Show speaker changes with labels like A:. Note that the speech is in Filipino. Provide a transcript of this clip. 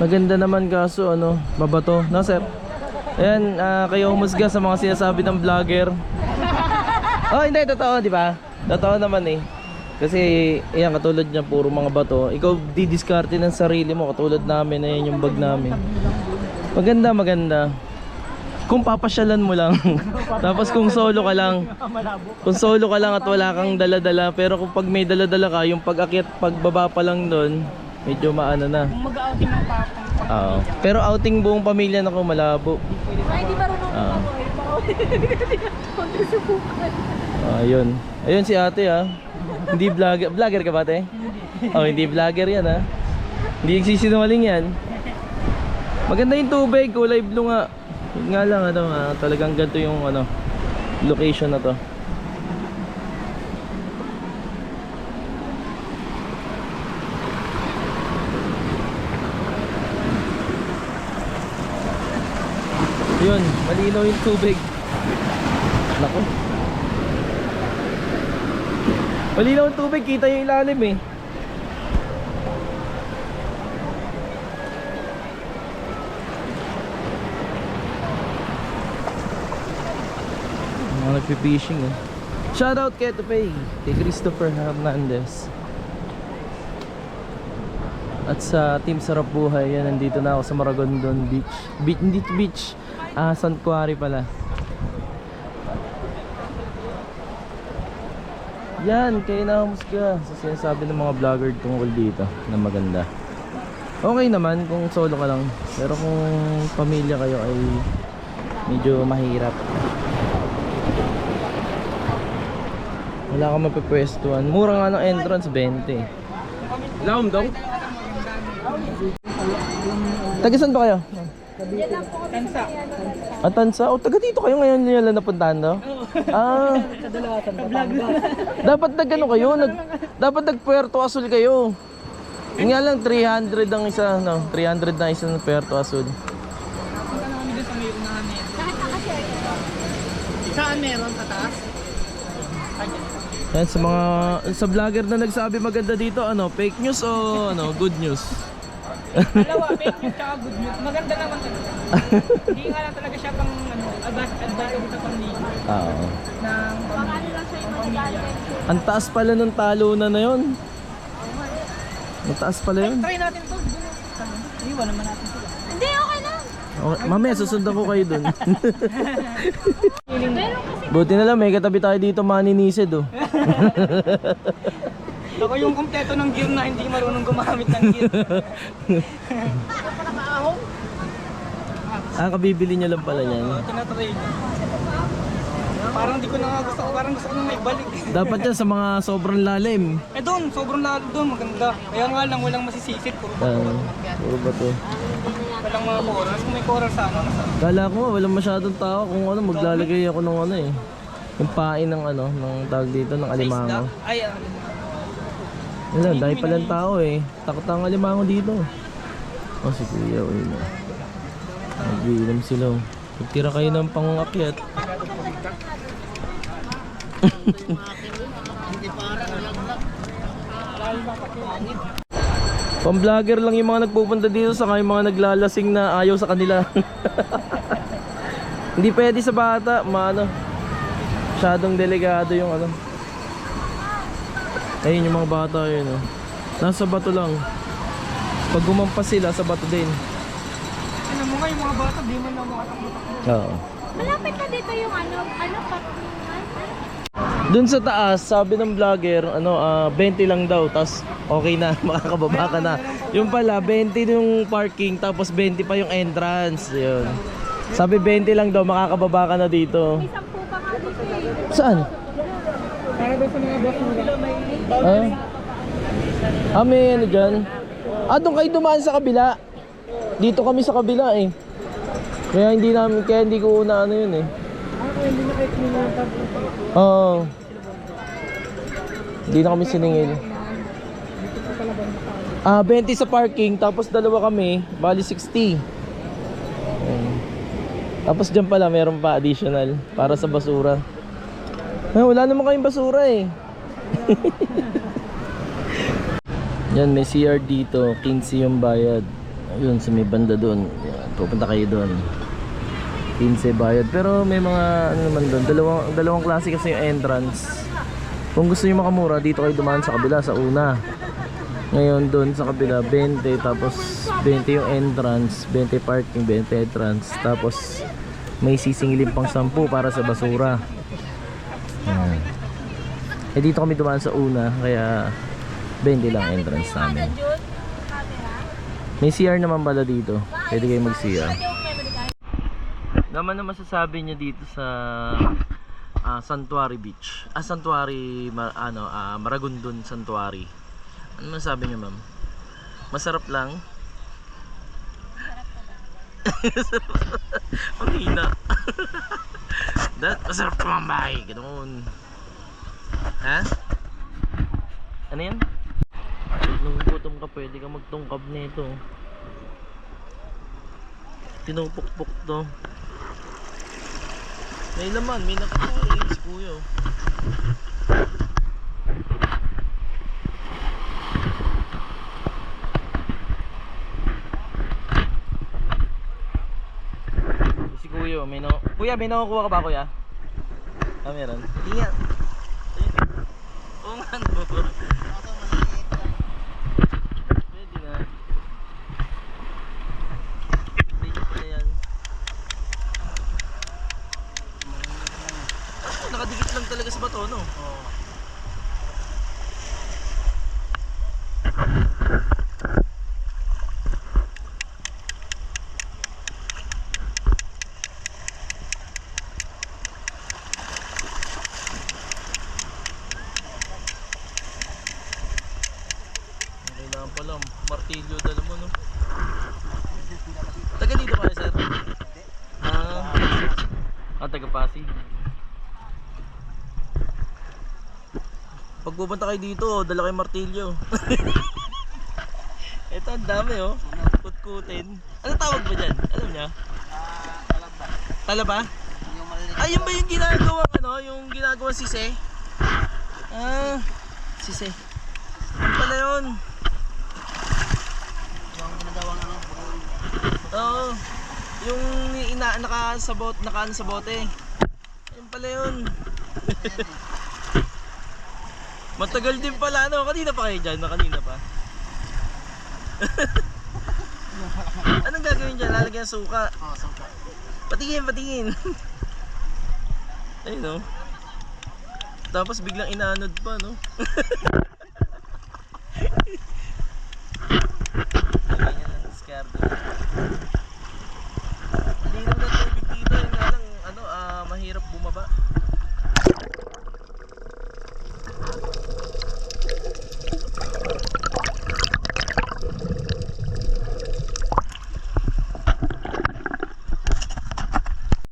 A: Maganda naman kaso ano, mabato. No, sir? Ayan, kayo humusga sa mga sinasabi ng vlogger. Oh, hindi, totoo, di ba? Totoo naman eh. Kasi, ayan, katulad niya, puro mga bato. Ikaw, didiskarte ng sarili mo, katulad namin, ayan yung bag namin. Maganda, maganda. Kung papasyalan mo lang. Tapos kung solo ka lang. Kung solo ka lang at wala kang dala-dala. Pero kung pag may dala-dala ka, yung pag-akyat, pagbaba pa lang doon, medyo maano na.
B: Kung mag-outing ng papang.
A: Oo. Pero outing buong pamilya na ko malabo.
B: Ay, di marunong ako.
A: Ayun. Ayun si ate ah. Hindi vlogger. Vlogger ka ba ate? Oh, hindi vlogger yan ah. Hindi nagsisinungaling yan. Maganda yung tubig, kulay blue nga. Yun nga lang ano, talagang ganito yung ano, location na to. Yun, malinaw yung tubig. Nako. Malinaw yung tubig, kita yung ilalim eh. Mga nagpipishing eh. Shoutout kay Tupay, kay Christopher Hernandez. At sa Team Sarap Buhay, yan, nandito na ako sa Maragondon Beach. Hindi to beach, San Quarry pala. Yan, kayo na humusga sa sinasabi ng mga vlogger tungkol dito na maganda. Okay naman kung solo ka lang, pero kung pamilya kayo ay medyo mahirap. Wala kang mapipwestuhan. Mura nga ng entrance, 20. Laom daw? Taga saan ba kayo?
B: Tansa.
A: Ah, Tansa? O, taga dito kayo ngayon nila napuntahan daw? Ah, dapat nag ano kayo? Dapat nag Puerto Azul kayo. Yung nga lang 300 ang isa, no? 300 na isa ng Puerto Azul.
B: Punta na kami doon sa may unahan nito. Saan meron? Sa taas?
A: Yan, sa mga sa vlogger na nagsabi maganda dito, ano, fake news o ano, good news?
B: Dalawa, fake news tsaka good news. Maganda naman talaga. Hindi nga lang talaga siya pang ano, advantage sa pamilya.
A: Oo.
B: Ng pamilya.
A: Ang taas pala ng talunan na yun. Ang taas pala yun.
B: Try natin to. Iwan naman natin sila.
C: Hindi, okay lang.
A: Okay, mamaya susundan ko kayo dun.
C: Meron kasi.
A: Buti na lang may katabi tayo dito maninisid oh.
B: Ako yung kompleto ng gear na hindi marunong gumamit ng gear.
A: Ah, kabibili niya lang pala niyan.
B: Tinatrade. Parang di ko na nga gusto ko. Parang gusto ko nang may balik.
A: Dapat yan sa mga sobrang lalim.
B: Eh doon, sobrang lalo doon. Maganda. Kaya nga lang, walang masisisit. Puro
A: Puro ba to?
B: walang mga coral. Kung may coral sana.
A: Kala ko nga walang masyadong tao kung ano maglalagay ako ng ano eh. Yung pain ng ano, ng tawag dito ng alimango.
B: Ay,
A: Wala, dahil palang tao eh. Takot ang alimango dito. Oh, si Kuya, yun. Nag-iinom sila. Magtira kayo ng pangakyat. Pang-vlogger lang yung mga nagpupunta dito sa yung mga naglalasing na ayaw sa kanila. Hindi pwede sa bata, maano. Masyadong delikado yung ano. Ayun yung mga bata yun oh. Nasa bato lang. Pag gumampas sila sa bato din.
B: ano mo nga yung mga bata, di man lang makatakbo-takbo.
A: Oo.
C: Malapit na dito yung ano patungan.
A: Dun sa taas, sabi ng vlogger, ano, 20 lang daw, tas okay na, makakababa ka na. Yung pala, 20 yung parking, tapos 20 pa yung entrance. Yun. Sabi 20 lang daw, makakababa ka na dito.
C: May 10 pa nga dito eh.
A: Saan?
B: Para doon sa mga basura.
A: May ano dyan? Doon kayo dumaan sa kabila. Dito kami sa kabila eh. Kaya hindi ko una ano yun eh.
B: Kaya hindi na kayo pinunod.
A: Oo. Hindi na kami siningil. 20 sa parking, tapos dalawa kami, bali 60. Tapos dyan pala meron pa additional para sa basura. Wala naman kayong basura eh. Yan, may CR dito, 15 yung bayad. Yun, sa may banda doon. Yan, pupunta kayo doon. 15 bayad. Pero may mga ano naman doon, dalawang klase kasi yung entrance. Kung gusto niyo makamura, dito kayo dumaan sa kabila, sa una. Ngayon doon sa kabila 20, tapos 20 yung entrance, 20 parking, 20 entrance, tapos may sisingilin pang 10 para sa basura. Yan. Eh dito kami dumaan sa una, kaya 20 lang entrance namin. May CR naman pala dito. Pwede kayo mag-CR. Naman na masasabi niya dito sa Santuari Beach. Maragondon Santuari. Ano masasabi niyo, ma'am? Masarap lang? Ang hina. Masarap tumambay. Ganoon. Ha? Ano yan? Nung gutom ka, pwede ka magtungkab nito. Tinupukpok to. May laman, may nakakain si kuya. Si kuya, kuya, may nakukuha ka ba, kuya? Ah, meron. Tingnan. Oo nga, no. Pwede na. Pwede pala yan. Nakadikit lang talaga sa bato, no? Oo. Kailangan pala, martilyo dala mo, no? Taga dito kayo, sir? Taga Pasig. Pag pupunta kayo dito, dala kayo martilyo. Ito, ang dami, oh. Kutkutin. Ano tawag ba dyan? Alam niya? Talaba. Talaba? Ayun ba yung ginagawa, yung ginagawa sise? Sise. Ano pala yun? Yung ginagawang Oo. Yung naka sa bote. Ayun pala yun. Matagal din pala, kanina pa kayo dyan? Kanina pa. Anong gagawin dyan? Lalagyan ng suka? Oo, suka. Patingin. Ayun, no? Tapos biglang inaanod pa, no?